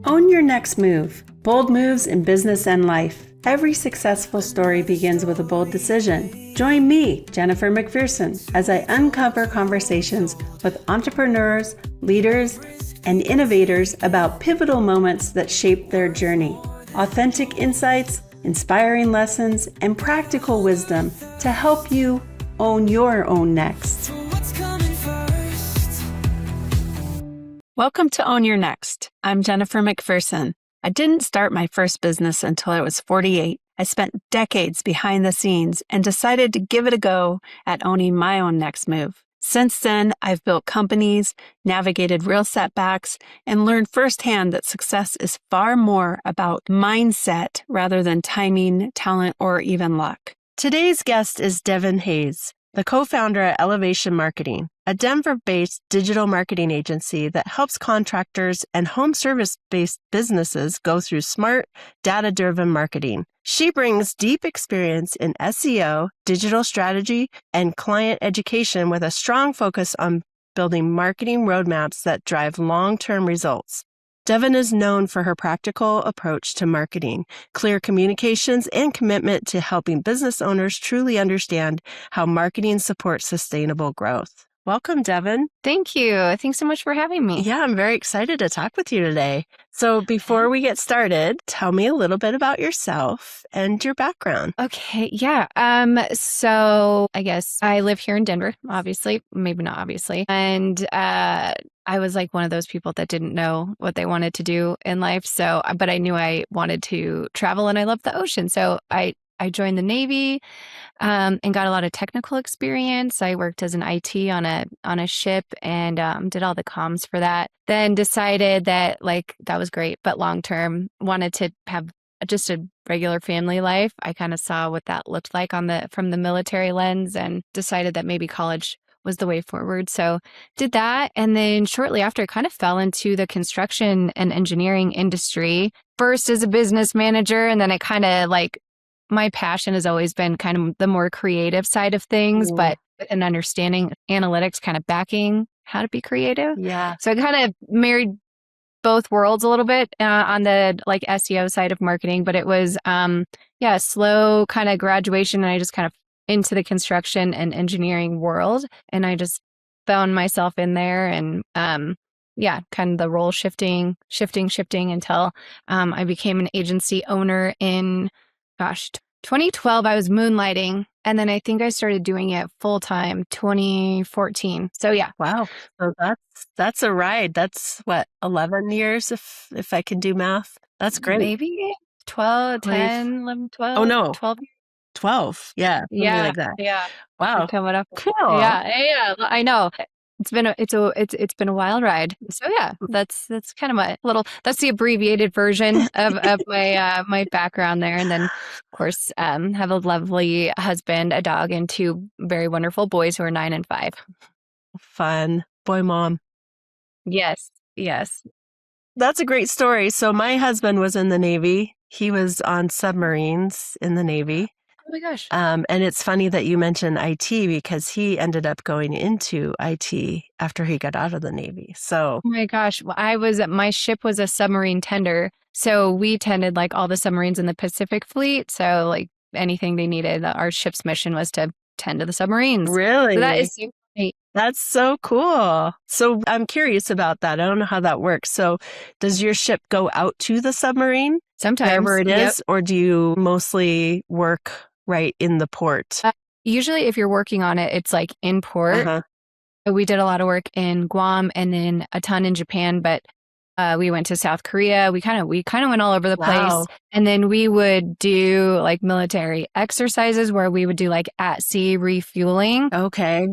Own your next move. Bold moves in business and life. Every successful story begins with a bold decision. Join me, Jennifer McPherson, as I uncover conversations with entrepreneurs, leaders, and innovators about pivotal moments that shape their journey. Authentic insights, inspiring lessons, and practical wisdom to help you own your own next. Welcome to Own Your Next. I'm Jennifer McPherson. I didn't start my first business until I was 48. I spent decades behind the scenes and decided to give it a go at owning my own next move. Since then, I've built companies, navigated real setbacks, and learned firsthand that success is far more about mindset rather than timing, talent, or even luck. Today's guest is Devon Hayes, the co-founder at Elevation Marketing, a Denver-based digital marketing agency that helps contractors and home service-based businesses go through smart, data-driven marketing. She brings deep experience in SEO, digital strategy, and client education with a strong focus on building marketing roadmaps that drive long-term results. Devon is known for her practical approach to marketing, clear communications, and commitment to helping business owners truly understand how marketing supports sustainable growth. Welcome, Devon. Thank you. Thanks so much for having me. Yeah, I'm very excited to talk with you today. So before we get started, tell me a little bit about yourself and your background. Okay. Yeah. So I guess I live here in Denver, obviously, maybe not obviously. And, I was like one of those people that didn't know what they wanted to do in life. So, but I knew I wanted to travel and I loved the ocean. So I joined the Navy, and got a lot of technical experience. I worked as an IT on a ship and, did all the comms for that. Then decided that that was great, but long-term wanted to have just a regular family life. I kind of saw what that looked like from the military lens and decided that maybe college was the way forward. So did that. And then shortly after, I kind of fell into the construction and engineering industry, first as a business manager. And then I kind of my passion has always been kind of the more creative side of things, but an understanding analytics kind of backing how to be creative. Yeah. So I kind of married both worlds a little bit on the SEO side of marketing, but it was, a slow kind of graduation. And I just kind of into the construction and engineering world. And I just found myself in there and, kind of the role shifting until I became an agency owner in, 2012. I was moonlighting. And then I think I started doing it full time 2014. So yeah. Wow. So that's a ride. That's what, 11 years if I can do math. That's great. Maybe 12, 10, 11, 12. Oh no. 12. 12. Yeah. Yeah. Like that. Yeah. Wow. Coming up. Cool. Yeah. I know. It's been a wild ride. So yeah, that's kind of that's the abbreviated version of my my background there. And then of course have a lovely husband, a dog, and two very wonderful boys who are 9 and 5. Fun. Boy mom. Yes. That's a great story. So my husband was in the Navy. He was on submarines in the Navy. Oh my gosh. And it's funny that you mentioned IT because he ended up going into IT after he got out of the Navy. So, oh my gosh, my ship was a submarine tender. So we tended all the submarines in the Pacific Fleet. So anything they needed, our ship's mission was to tend to the submarines. Really? So that is so great. That's so cool. So I'm curious about that. I don't know how that works. So does your ship go out to the submarine? Sometimes. Wherever it is? Or do you mostly work right in the port? Usually if you're working on it, it's in port. Uh-huh. We did a lot of work in Guam and then a ton in Japan, but we went to South Korea. We kind of went all over the place. And then we would do military exercises where we would do at sea refueling. Okay.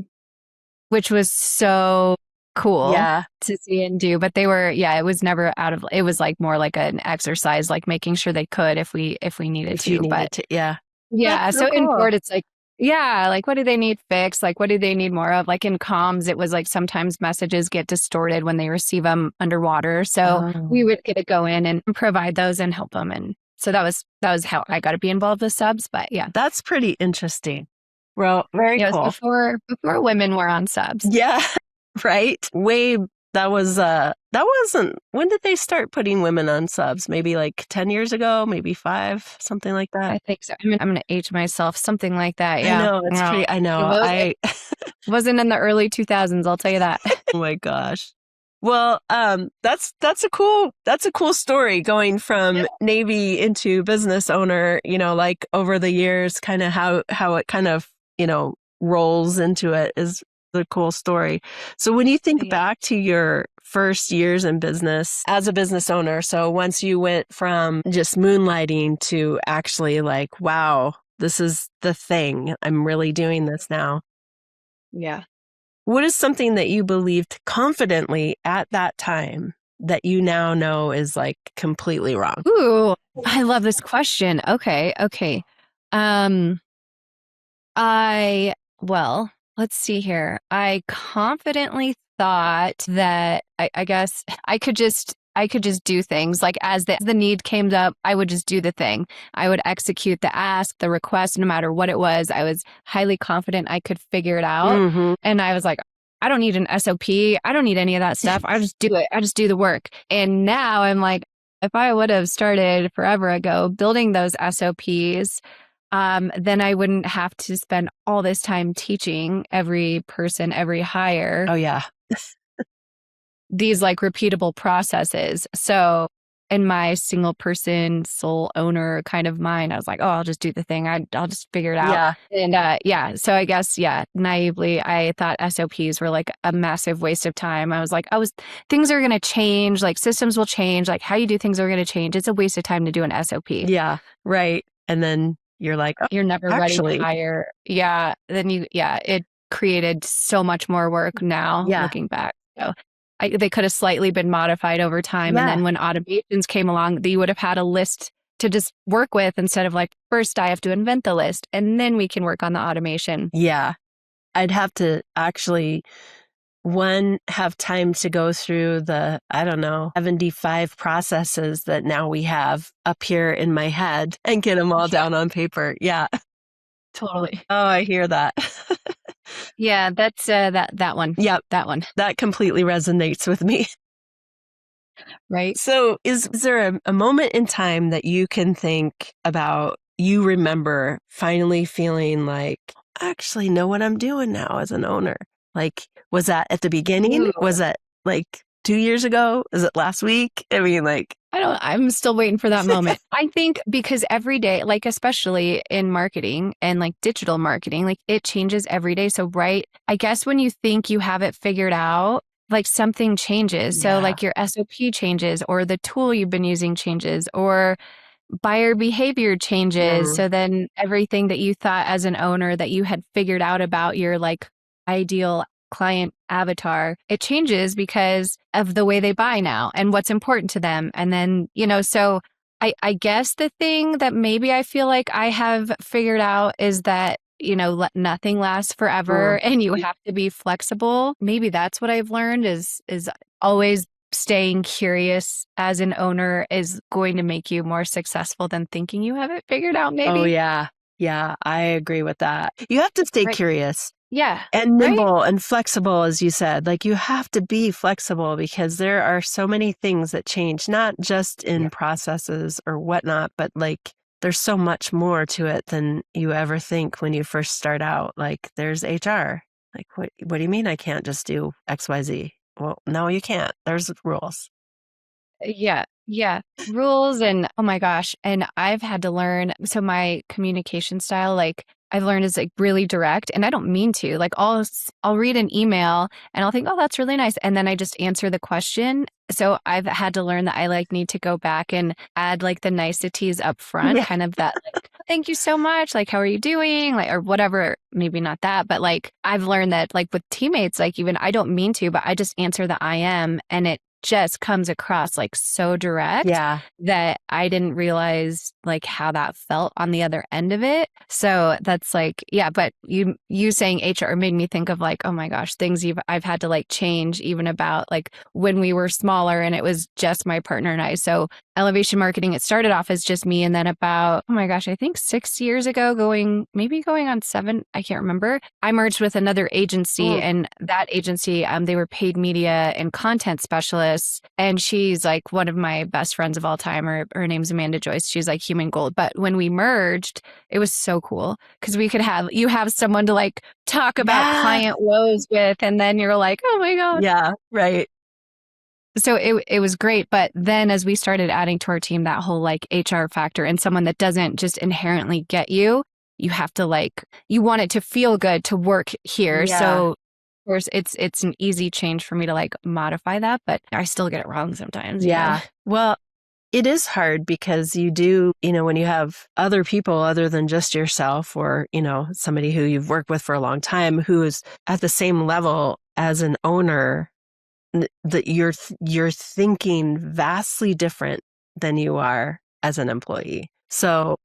Which was so cool to see and do. But they were, it was never it was more like an exercise, making sure they could if we needed to. Yeah. Yeah. So in port, it's what do they need fixed? What do they need more of? In comms, it was sometimes messages get distorted when they receive them underwater. So we would get to go in and provide those and help them. And so that was how I got to be involved with subs. But yeah. That's pretty interesting. Well, very cool. Before women were on subs. Yeah. Right. That was that wasn't, when did they start putting women on subs? Maybe like 10 years ago, maybe 5, something like that. I think so. I mean, I'm going to age myself, something like that. Yeah. I know, it's No, pretty, I know. it wasn't in the early 2000s, I'll tell you that. Oh my gosh. Well, that's a cool story, going from Navy into business owner, like over the years, kind of how it kind of, rolls into it is the cool story. So when you think back to your first years in business as a business owner, so once you went from just moonlighting to actually like, wow, this is the thing, I'm really doing this now. Yeah. What is something that you believed confidently at that time that you now know is like completely wrong? Ooh, I love this question. Okay. Well, let's see here. I confidently thought that I guess I could just do things like as the need came up, I would just do the thing. I would execute the ask, the request, no matter what it was. I was highly confident I could figure it out. Mm-hmm. And I was like, I don't need an SOP. I don't need any of that stuff. I just do it. I just do the work. And now I'm like, if I would have started forever ago building those SOPs, then I wouldn't have to spend all this time teaching every person, every hire. Oh, yeah. These like repeatable processes. So in my single person sole owner kind of mind, I was like, oh, I'll just do the thing. I'll just figure it out. Yeah. And so I guess, naively, I thought SOPs were like a massive waste of time. I was like, things are going to change, like systems will change, like how you do things are going to change. It's a waste of time to do an SOP. Yeah. Right. And then you're like, oh, you're never ready to hire. Yeah. Then it created so much more work now looking back. So they could have slightly been modified over time. Yeah. And then when automations came along, you would have had a list to just work with instead of like, first I have to invent the list and then we can work on the automation. Yeah. I'd have to actually, have time to go through the, 75 processes that now we have up here in my head and get them all down on paper. Yeah. Totally. Oh, I hear that. Yeah, that's that one. Yep. That one. That completely resonates with me. Right. So is there a moment in time that you can think about, you remember finally feeling like, I actually know what I'm doing now as an owner? Like, was that at the beginning? Ooh. Was that like 2 years ago? Is it last week? I mean, like, I'm still waiting for that moment. I think because every day, like especially in marketing and like digital marketing, like it changes every day. So I guess when you think you have it figured out, like something changes. So like your SOP changes or the tool you've been using changes or buyer behavior changes. So then everything that you thought as an owner that you had figured out about your like ideal client avatar, it changes because of the way they buy now and what's important to them. And then, so I guess the thing that maybe I feel like I have figured out is that, nothing lasts forever and you have to be flexible. Maybe that's what I've learned is always staying curious as an owner is going to make you more successful than thinking you have it figured out, maybe. Oh, yeah. Yeah, I agree with that. You have to stay curious. Yeah. And nimble and flexible, as you said. Like, you have to be flexible because there are so many things that change, not just in processes or whatnot, but like there's so much more to it than you ever think when you first start out. Like, there's HR. Like, what do you mean I can't just do XYZ? Well, no, you can't. There's rules. Yeah. Rules and oh my gosh. And I've had to learn. So my communication style, like I've learned is like really direct and I don't mean to. Like I'll read an email and I'll think, oh, that's really nice. And then I just answer the question. So I've had to learn that I like need to go back and add like the niceties up front, kind of that like, thank you so much. Like, how are you doing? Like, or whatever, maybe not that, but like I've learned that like with teammates, like even I don't mean to, but I just answer the I am and it just comes across like so direct that I didn't realize like how that felt on the other end of it. So that's like, but you saying HR made me think of like, oh my gosh, things I've had to like change even about like when we were smaller and it was just my partner and I. So Elevation Marketing, it started off as just me. And then about, oh my gosh, I think 6 years ago, going on 7, I can't remember. I merged with another agency, and that agency, they were paid media and content specialists. And she's like one of my best friends of all time. Her name's Amanda Joyce. She's like human gold. But when we merged, it was so cool because you have someone to like talk about client woes with, and then you're like, oh my God. Yeah, right. So it was great. But then as we started adding to our team, that whole like HR factor and someone that doesn't just inherently get you, you have to like, you want it to feel good to work here. Yeah. So of course it's an easy change for me to like modify that, but I still get it wrong sometimes. Yeah. Well, it is hard because you do, when you have other people other than just yourself or, somebody who you've worked with for a long time who is at the same level as an owner, that you're thinking vastly different than you are as an employee. So,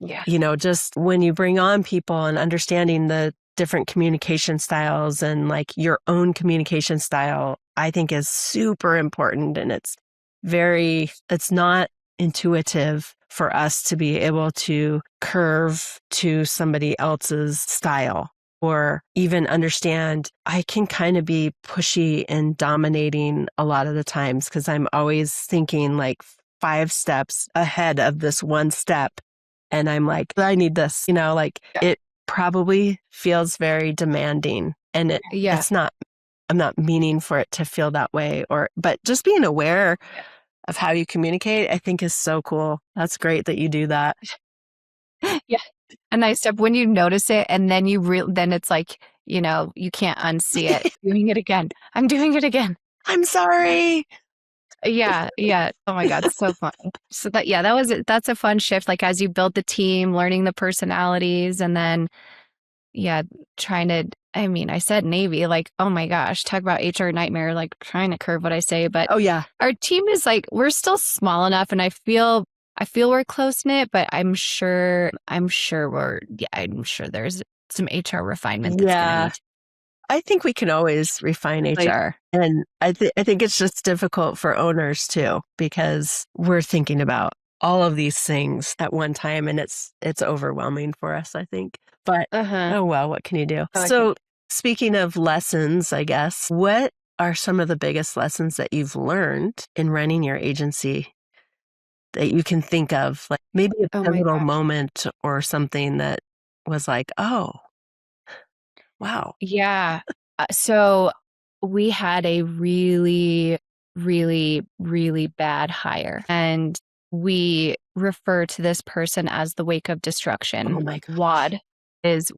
just when you bring on people and understanding the different communication styles and like your own communication style, I think is super important. And it's not intuitive for us to be able to curve to somebody else's style. Or even understand, I can kind of be pushy and dominating a lot of the times because I'm always thinking like 5 steps ahead of this one step. And I'm like, I need this, it probably feels very demanding. And it's not, I'm not meaning for it to feel that way but just being aware of how you communicate, I think is so cool. That's great that you do that. Yeah. A nice step when you notice it and then then it's like, you can't unsee it. Doing it again. I'm doing it again. I'm sorry. Yeah. Oh my God. It's so fun. So that's a fun shift. Like as you build the team, learning the personalities and then, I said Navy, like, oh my gosh, talk about HR nightmare, like trying to curve what I say. But our team is like, we're still small enough and I feel we're close knit, but I'm sure there's some HR refinement that's going to I think we can always refine HR. And I think it's just difficult for owners too, because we're thinking about all of these things at one time and it's overwhelming for us, I think. But oh well, what can you do? So speaking of lessons, I guess, what are some of the biggest lessons that you've learned in running your agency that you can think of? Like maybe a pivotal moment or something that was like, oh, wow. Yeah. So we had a really, really, really bad hire. And we refer to this person as the wake of destruction. Oh my God. WAD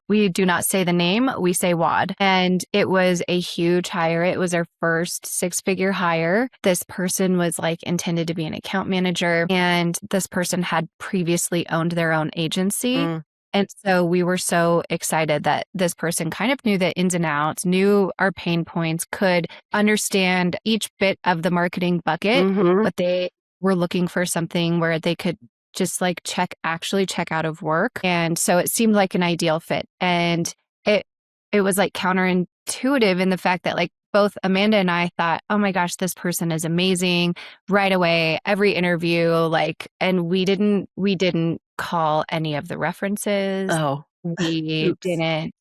we do not say the name, we say WAD. And it was a huge hire. It was our first 6-figure hire. This person was like intended to be an account manager. And this person had previously owned their own agency. And so we were so excited that this person kind of knew the ins and outs, knew our pain points, could understand each bit of the marketing bucket, but they were looking for something where they could just like check out of work. And so it seemed like an ideal fit. And it was like counterintuitive in the fact that like both Amanda and I thought, oh my gosh, this person is amazing right away, every interview, and we didn't call any of the references. Oh, we didn't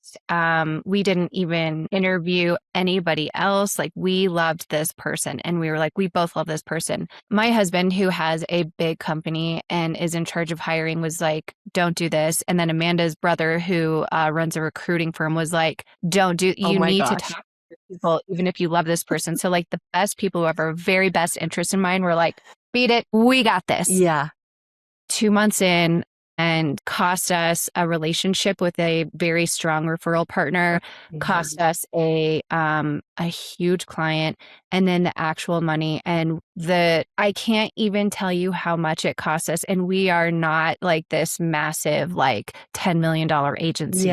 even interview anybody else. Like we loved this person and we were like, we both love this person. My husband, who has a big company and is in charge of hiring, was like, don't do this. And then Amanda's brother, who runs a recruiting firm, was like, you need to talk to people, even if you love this person. So like the best people who have our very best interest in mind were like, beat it. We got this. Yeah. 2 months in, and cost us a relationship with a very strong referral partner, cost us a huge client, and then the actual money. And I can't even tell you how much it cost us. And we are not like this massive, like $10 million agency,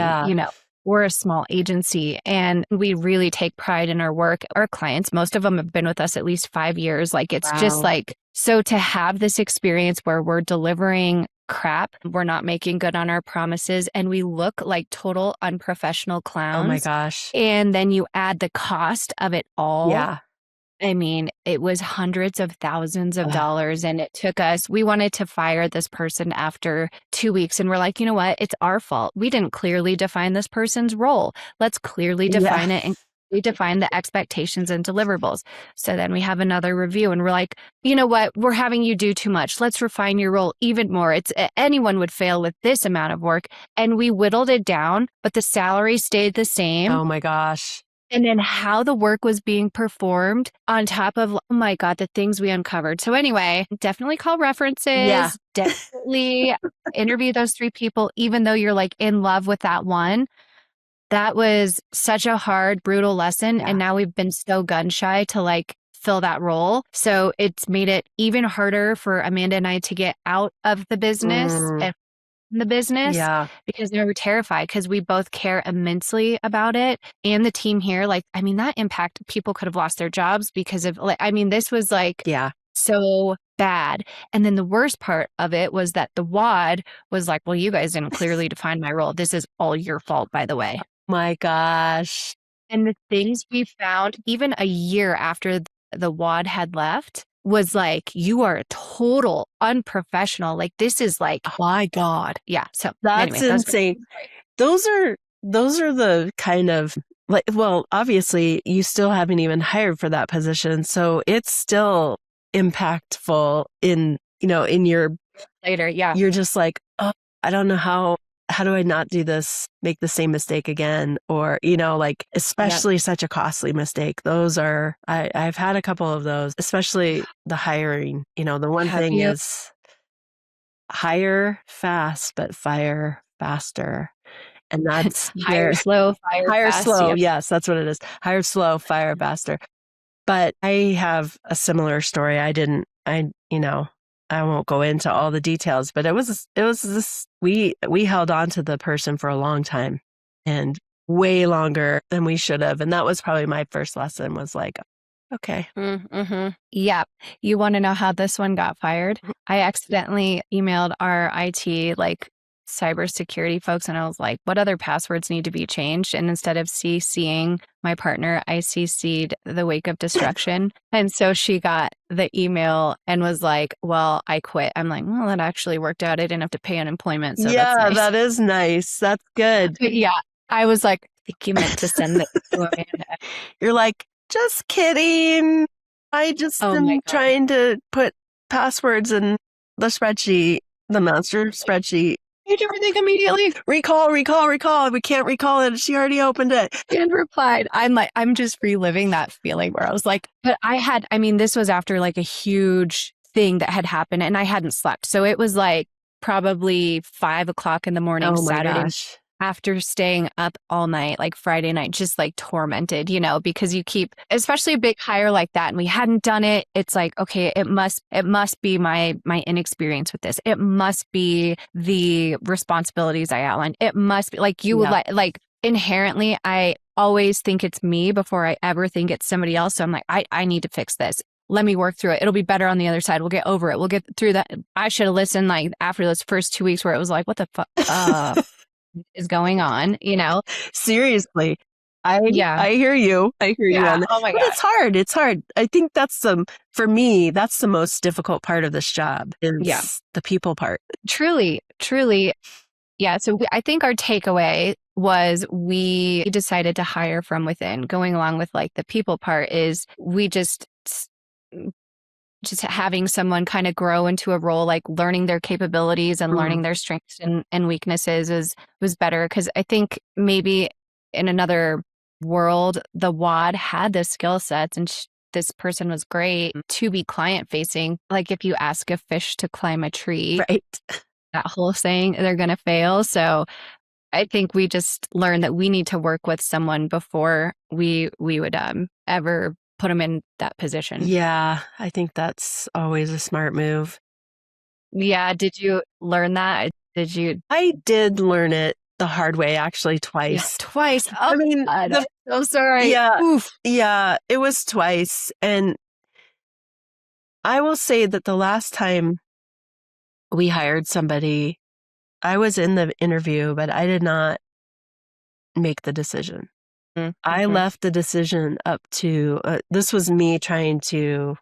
We're a small agency and we really take pride in our work. Our clients, most of them have been with us at least 5 years. Like it's just like, so to have this experience where we're delivering crap, we're not making good on our promises, and we look like total unprofessional clowns. Oh my gosh. And then you add the cost of it all. Yeah. I mean, it was hundreds of thousands of dollars. And it took us, we wanted to fire this person after 2 weeks. And we're like, you know what? It's our fault. We didn't clearly define this person's role. Let's clearly define it and we define the expectations and deliverables. So then we have another review and we're like, you know what? We're having you do too much. Let's refine your role even more. Anyone would fail with this amount of work. And we whittled it down, but the salary stayed the same. Oh my gosh. And then how the work was being performed on top of, oh my God, the things we uncovered. So anyway, definitely call references. Yeah. Definitely interview those 3 people, even though you're like in love with that one. That was such a hard, brutal lesson. Yeah. And now we've been so gun shy to like fill that role. So it's made it even harder for Amanda and I to get out of the business and the business because they were terrified because we both care immensely about it. And the team here, like, I mean, that impact, people could have lost their jobs because of, like, I mean, this was like so bad. And then the worst part of it was that the WAD was like, well, you guys didn't clearly define my role. This is all your fault, by the way. My gosh. And the things we found, even a year after the WAD had left, was like, you are a total unprofessional. Like, this is like, oh my God. Yeah. So that's insane. Those are the kind of like, well, obviously you still haven't even hired for that position. So it's still impactful in your later. Yeah. You're just like, oh, I don't know how do I not do this, make the same mistake again? Or, like, especially such a costly mistake. Those are, I've had a couple of those, especially the hiring. The one thing is hire fast, but fire faster. And that's hire slow, fire slow. Yes, that's what it is. Hire slow, fire faster. But I have a similar story. I won't go into all the details, but it was this, we held on to the person for a long time and way longer than we should have. And that was probably my first lesson, was like, okay. Mm-hmm. Yeah. You want to know how this one got fired? I accidentally emailed our IT, like, cybersecurity folks, and I was like, what other passwords need to be changed? And instead of CCing my partner, I CC'd the Wake of Destruction. And so she got the email and was like, well, I quit. I'm like, well, that actually worked out. I didn't have to pay unemployment. So that's nice. That is nice. That's good. But yeah. I was like, I think you meant to send this to Amanda. You're like, just kidding. I just am trying to put passwords in the spreadsheet, the master spreadsheet. Change everything immediately. Recall. We can't recall it. She already opened it. And replied. I'm just reliving that feeling where I was like, but this was after like a huge thing that had happened and I hadn't slept. So it was like probably 5 o'clock in the morning, Saturday, after staying up all night, like Friday night, just like tormented, because you keep, especially a big hire like that, and we hadn't done it. It's like, okay, it must be my inexperience with this. It must be the responsibilities I outlined. It must be like you would like inherently, I always think it's me before I ever think it's somebody else. So I'm like, I need to fix this. Let me work through it. It'll be better on the other side. We'll get over it. We'll get through that. I should have listened like after those first 2 weeks where it was like, what the fuck? Is going on, Seriously. I hear you. I hear you on that. Oh my God. But it's hard. I think for me, that's the most difficult part of this job is the people part. Truly. Yeah. So I think our takeaway was we decided to hire from within. Going along with like the people part is we just having someone kind of grow into a role, like learning their capabilities and learning their strengths and weaknesses was better. Because I think maybe in another world, the WAD had the skill sets and this person was great to be client facing. Like if you ask a fish to climb a tree, right? That whole saying, they're going to fail. So I think we just learned that we need to work with someone before we would ever put them in that position. Yeah, I think that's always a smart move. Yeah. Did you learn that? I did learn it the hard way, actually, twice. Yeah, twice. Oh, I mean, I'm so sorry. Yeah. Oof. Yeah, it was twice. And I will say that the last time we hired somebody, I was in the interview, but I did not make the decision. I left the decision up to, this was me trying to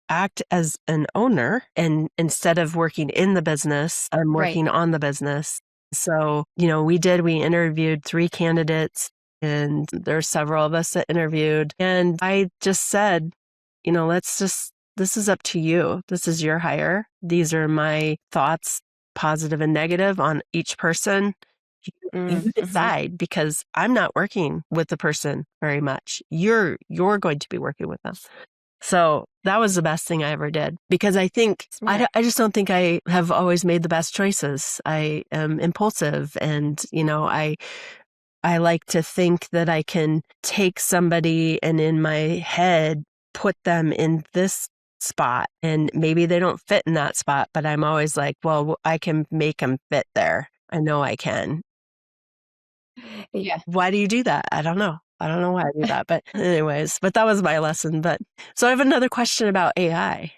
act as an owner, and instead of working in the business, I'm working on the business. So, we interviewed 3 candidates, and there's several of us that interviewed. And I just said, this is up to you. This is your hire. These are my thoughts, positive and negative, on each person. You decide, because I'm not working with the person very much. You're going to be working with them. So that was the best thing I ever did, because I think, I just don't think I have always made the best choices. I am impulsive, and, I like to think that I can take somebody and in my head put them in this spot, and maybe they don't fit in that spot, but I'm always like, well, I can make them fit there. I know I can. Yeah. Why do you do that? I don't know. I don't know why I do that. But anyways, that was my lesson. But so I have another question about AI.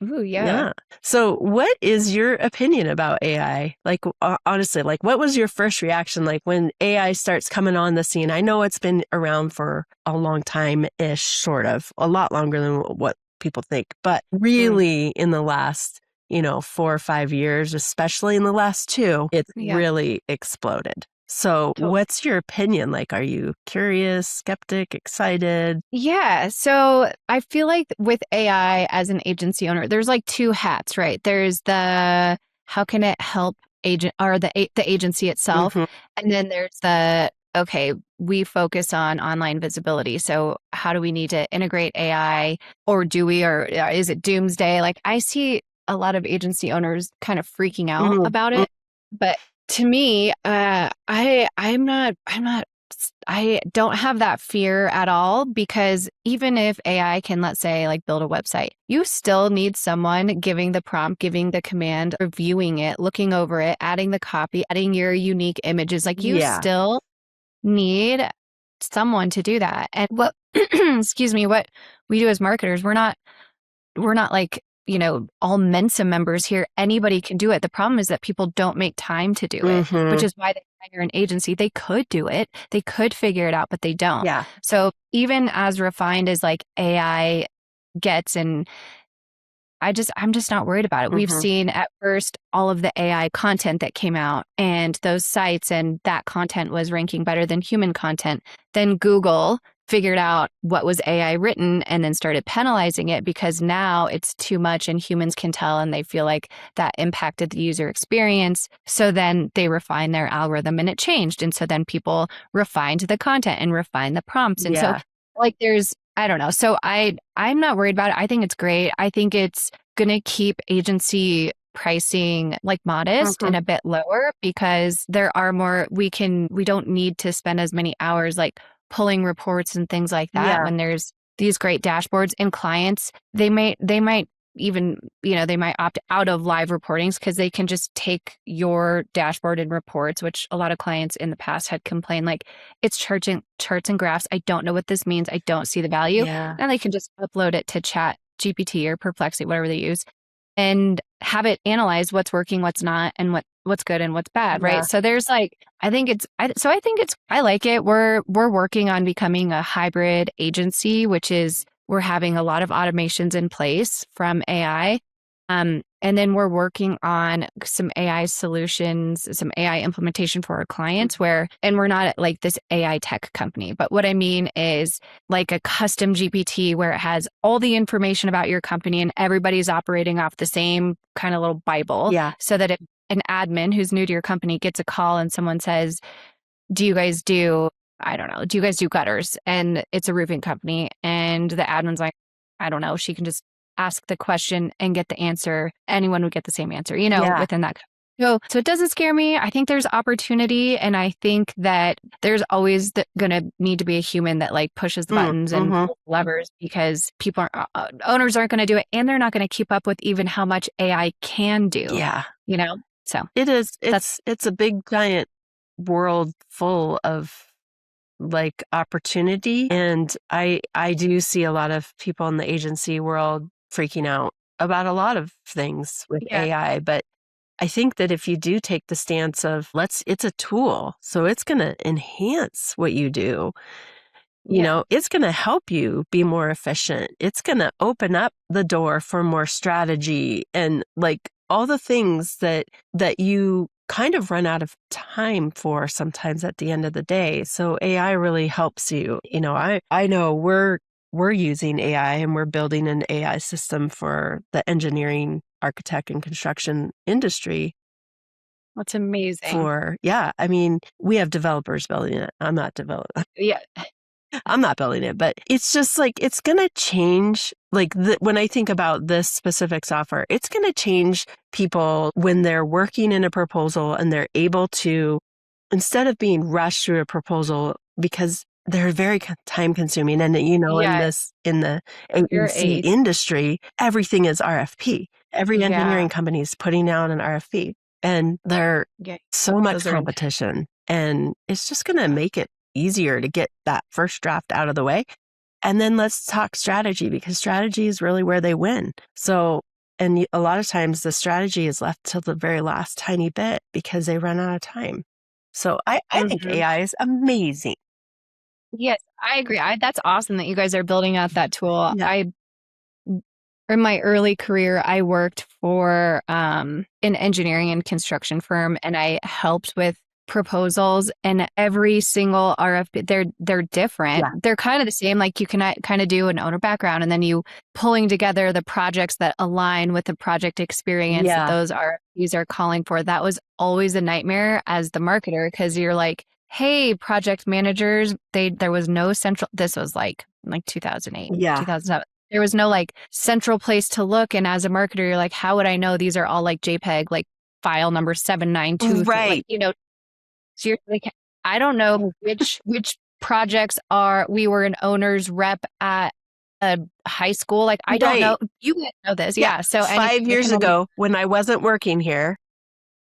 Ooh, yeah. So what is your opinion about AI? Like, honestly, like, what was your first reaction? Like, when AI starts coming on the scene? I know it's been around for a long time-ish, sort of, a lot longer than what people think, but really in the last, 4 or 5 years, especially in the last 2, it's really exploded. So what's your opinion? Like, are you curious, skeptic, excited? Yeah. So I feel like with AI as an agency owner, there's like 2 hats, right? There's the, how can it help the agency itself? And then there's the, okay, we focus on online visibility. So how do we need to integrate AI, or is it doomsday? Like, I see a lot of agency owners kind of freaking out about it, but to me, I don't have that fear at all, because even if AI can, let's say, like, build a website, you still need someone giving the prompt, giving the command, reviewing it, looking over it, adding the copy, adding your unique images. Like, you still need someone to do that. And what, excuse me, what we do as marketers, we're not like, all Mensa members here. Anybody can do it. The problem is that people don't make time to do it, which is why they hire an agency. They could do it. They could figure it out, but they don't. Yeah. So even as refined as like AI gets, and I'm just not worried about it. We've seen at first all of the AI content that came out, and those sites, and that content was ranking better than human content. Then Google figured out what was AI written and then started penalizing it, because now it's too much and humans can tell, and they feel like that impacted the user experience. So then they refined their algorithm, and it changed. And so then people refined the content and refined the prompts. And so, like, I don't know. So I'm not worried about it. I think it's great. I think it's going to keep agency pricing like modest and a bit lower, because there are more, we don't need to spend as many hours like pulling reports and things like that when there's these great dashboards. And clients, they might even, they might opt out of live reportings, because they can just take your dashboard and reports, which a lot of clients in the past had complained, like, it's charts and graphs. I don't know what this means. I don't see the value. And they can just upload it to Chat GPT or Perplexity, whatever they use, and have it analyze what's working, what's not, and what's good and what's bad, right? So there's like, I like it. We're working on becoming a hybrid agency, which is, we're having a lot of automations in place from AI. And then we're working on some AI solutions, some AI implementation for our clients, and we're not like this AI tech company, but what I mean is like a custom GPT where it has all the information about your company, and everybody's operating off the same kind of little Bible. So that if an admin who's new to your company gets a call and someone says, do you guys do gutters? And it's a roofing company, and the admin's like, I don't know. She can just ask the question and get the answer. Anyone would get the same answer, within that. So it doesn't scare me. I think there's opportunity, and I think that there's always going to need to be a human that like pushes the buttons and pulls levers, because owners aren't going to do it, and they're not going to keep up with even how much AI can do. So it is. It's a big giant world full of like opportunity, and I do see a lot of people in the agency world freaking out about a lot of things with AI, but I think that if you do take the stance of it's a tool, so it's going to enhance what you do. It's going to help you be more efficient. It's going to open up the door for more strategy and like all the things that you kind of run out of time for sometimes at the end of the day. So AI really helps you. I know we're using AI and we're building an AI system for the engineering, architect, and construction industry. That's amazing. I mean, we have developers building it. I'm not developing. Yeah. I'm not building it, but it's just like, it's going to change. Like when I think about this specific software, it's going to change people when they're working in a proposal and they're able to, instead of being rushed through a proposal because they're very time consuming. And in the AEC industry, everything is RFP. Every engineering company is putting out an RFP and there's so much competition and it's just going to make it easier to get that first draft out of the way. And then let's talk strategy because strategy is really where they win. So, and a lot of times the strategy is left till the very last tiny bit because they run out of time. So I think AI is amazing. Yes, I agree. That's awesome that you guys are building out that tool. Yeah. In my early career, I worked for an engineering and construction firm, and I helped with proposals, and every single RFP, they're different. Yeah. They're kind of the same. Like you can kind of do an owner background, and then you pulling together the projects that align with the project experience that those RFPs are calling for. That was always a nightmare as the marketer because you're like, hey, project managers, there was no central. This was like 2008, 2007. There was no like central place to look. And as a marketer, you're like, how would I know these are all like JPEG, like file number 792? Right. Like, so you're like, I don't know which projects we were an owner's rep at a high school. Like, I don't know. You guys know this. Yeah. So 5 years ago when I wasn't working here.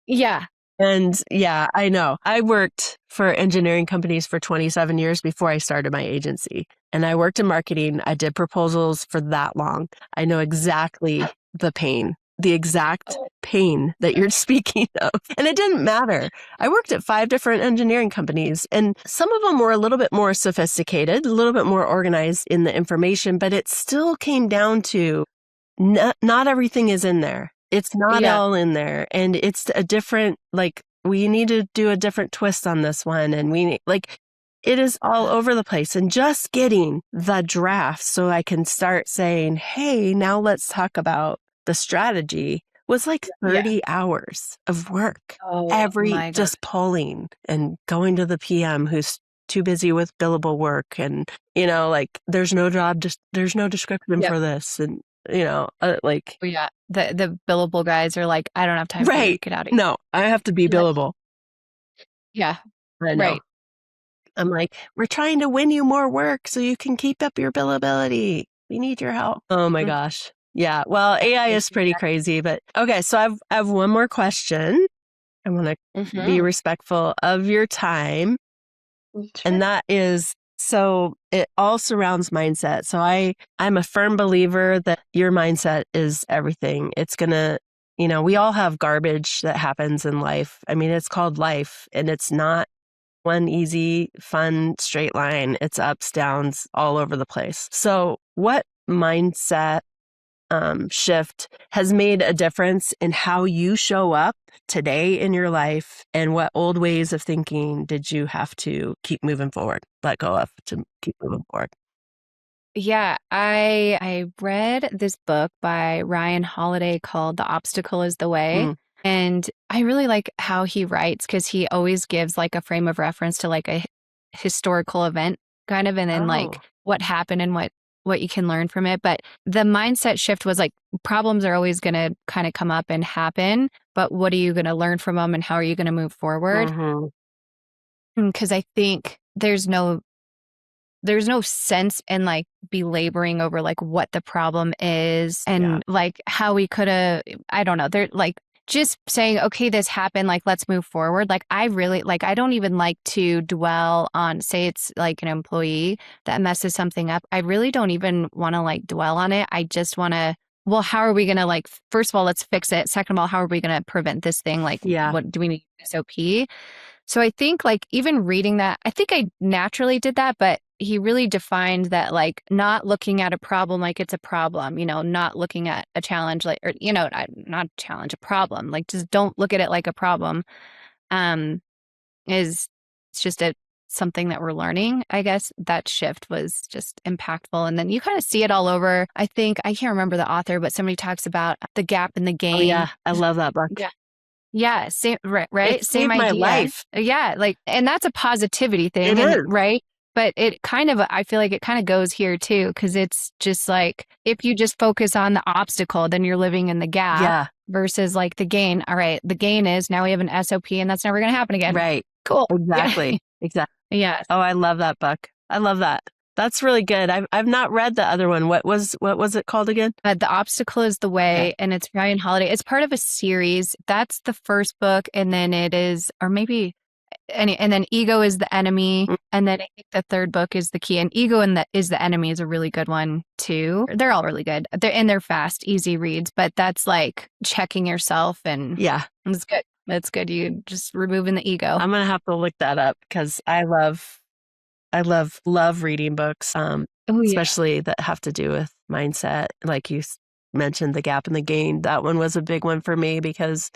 Yeah. And I know. I worked for engineering companies for 27 years before I started my agency. And I worked in marketing. I did proposals for that long. I know exactly the exact pain that you're speaking of. And it didn't matter. I worked at 5 different engineering companies, and some of them were a little bit more sophisticated, a little bit more organized in the information, but it still came down to not everything is in there. It's not all in there. And it's a different, like, we need to do a different twist on this one. And it is all over the place. And just getting the draft so I can start saying, hey, now let's talk about the strategy was like 30 hours of work. Just pulling and going to the PM who's too busy with billable work. And, there's no job, there's no description for this. And, the billable guys are like, I don't have time for you to get out of here. No, I have to be billable. Yeah. I know. Right. I'm like, we're trying to win you more work so you can keep up your billability. We need your help. Oh my gosh. Yeah. Well, AI is pretty crazy, but okay. So I have one more question. I want to be respectful of your time. Sure. And that is, so it all surrounds mindset. So I'm a firm believer that your mindset is everything. It's going to, we all have garbage that happens in life. I mean, it's called life, and it's not one easy, fun, straight line. It's ups, downs, all over the place. So what mindset shift has made a difference in how you show up today in your life, and what old ways of thinking did you have to keep moving forward, let go of to keep moving forward? Yeah, I read this book by Ryan Holiday called The Obstacle is the Way. And I really like how he writes because he always gives like a frame of reference to like a historical event kind of, and then like what happened and what you can learn from it. But the mindset shift was like, problems are always going to kind of come up and happen, but what are you going to learn from them and how are you going to move forward? Because I think there's no sense in like belaboring over like what the problem is and like how we could have, I don't know. They're like, just saying, okay, this happened, like, let's move forward. Like, I don't even like to dwell on, say it's like an employee that messes something up. I really don't even want to like dwell on it. I just want to well, how are we going to like, first of all, let's fix it. Second of all, how are we going to prevent this thing? Like, what do we need SOP? So I think like even reading that, I think I naturally did that, but he really defined that like not looking at a problem like it's a problem, not looking at a challenge like, or, not challenge, a problem. Like just don't look at it like a problem. It's just something that we're learning. I guess that shift was just impactful. And then you kind of see it all over. I think, I can't remember the author, but somebody talks about the gap in the gain. Oh, yeah. I love that book. Yeah. Yeah. Same, right? It Same saved idea. my life. Yeah. Like, and that's a positivity thing. It is. Right. But it kind of, I feel like it kind of goes here too, because it's just like, if you just focus on the obstacle, then you're living in the gap versus like the gain. All right. The gain is now we have an SOP and that's never going to happen again. Right. Cool. Exactly. Exactly. Yeah. Oh, I love that book. I love that. That's really good. I've not read the other one. What was it called again? The Obstacle is the Way, and it's Ryan Holiday. It's part of a series. That's the first book, and then it is, or maybe, and then Ego is the Enemy, and then I think the third book is The Key. And Ego is the Enemy is a really good one too. They're all really good. They're fast, easy reads, but that's like checking yourself, and it's good. It's good. You just removing the ego. I'm gonna have to look that up because I love reading books, especially that have to do with mindset. Like you mentioned, The Gap and the Gain. That one was a big one for me because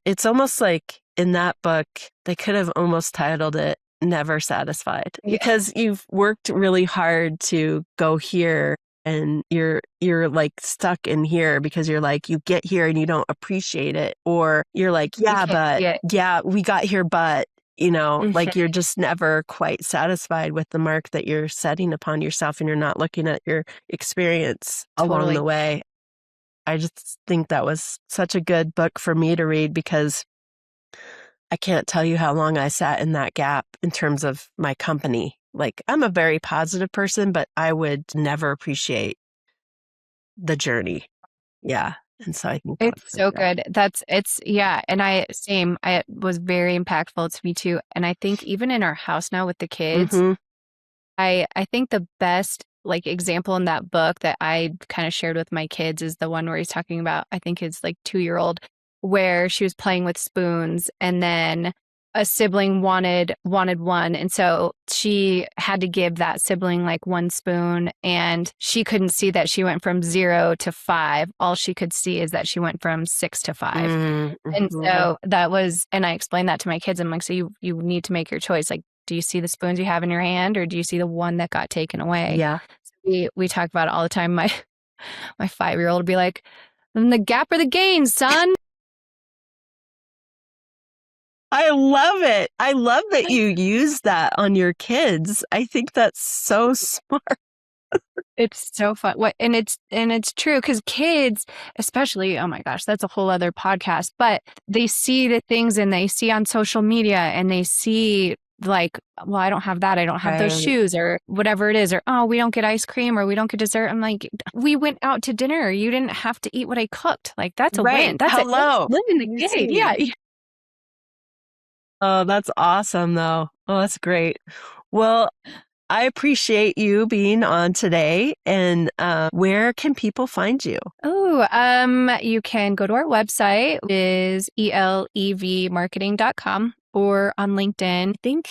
it's almost like in that book, they could have almost titled it Never Satisfied because you've worked really hard to go here and you're like stuck in here because you're like, you get here and you don't appreciate it. Or you're like, we got here, but like you're just never quite satisfied with the mark that you're setting upon yourself and you're not looking at your experience along the way. I just think that was such a good book for me to read because I can't tell you how long I sat in that gap in terms of my company. Like I'm a very positive person, but I would never appreciate the journey. Yeah. And so I think it's so good. And it was very impactful to me too. And I think even in our house now with the kids, I think the best like example in that book that I kind of shared with my kids is the one where he's talking about, I think his like 2-year-old, where she was playing with spoons and then a sibling wanted one. And so she had to give that sibling like one spoon and she couldn't see that she went from 0 to 5. All she could see is that she went from 6 to 5. And so and I explained that to my kids. I'm like, so you need to make your choice. Like, do you see the spoons you have in your hand or do you see the one that got taken away? Yeah. So we talk about it all the time. My 5-year-old would be like, the gap or the gain, son. I love it. I love that you use that on your kids. I think that's so smart. It's so fun. And it's true because kids, especially, oh my gosh, that's a whole other podcast, but they see the things and they see on social media and they see like, well, I don't have that. I don't have those shoes or whatever it is. Or, oh, we don't get ice cream or we don't get dessert. I'm like, we went out to dinner. You didn't have to eat what I cooked. Like that's a win. That's hello. Living the game. Yeah. Oh, that's awesome though. Oh, that's great. Well, I appreciate you being on today. And where can people find you? Oh, you can go to our website, is elevmarketing.com, or on LinkedIn. I think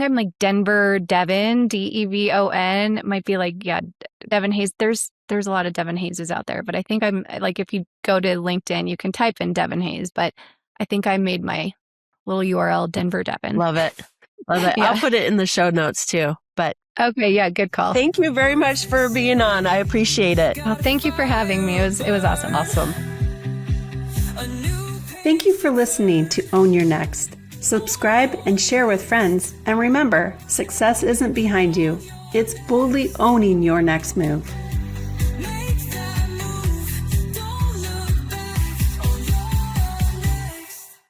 I'm like Denver Devon, Devon. It might be like, Devon Hayes. There's a lot of Devon Hayeses out there, but I think I'm like, if you go to LinkedIn, you can type in Devon Hayes, but I think I made my little URL Denver Devon. Love it. Love it. I'll put it in the show notes too. But okay, yeah, good call. Thank you very much for being on. I appreciate it. Well, thank you for having me. It was awesome. Awesome. Thank you for listening to Own Your Next. Subscribe and share with friends. And remember, success isn't behind you. It's boldly owning your next move.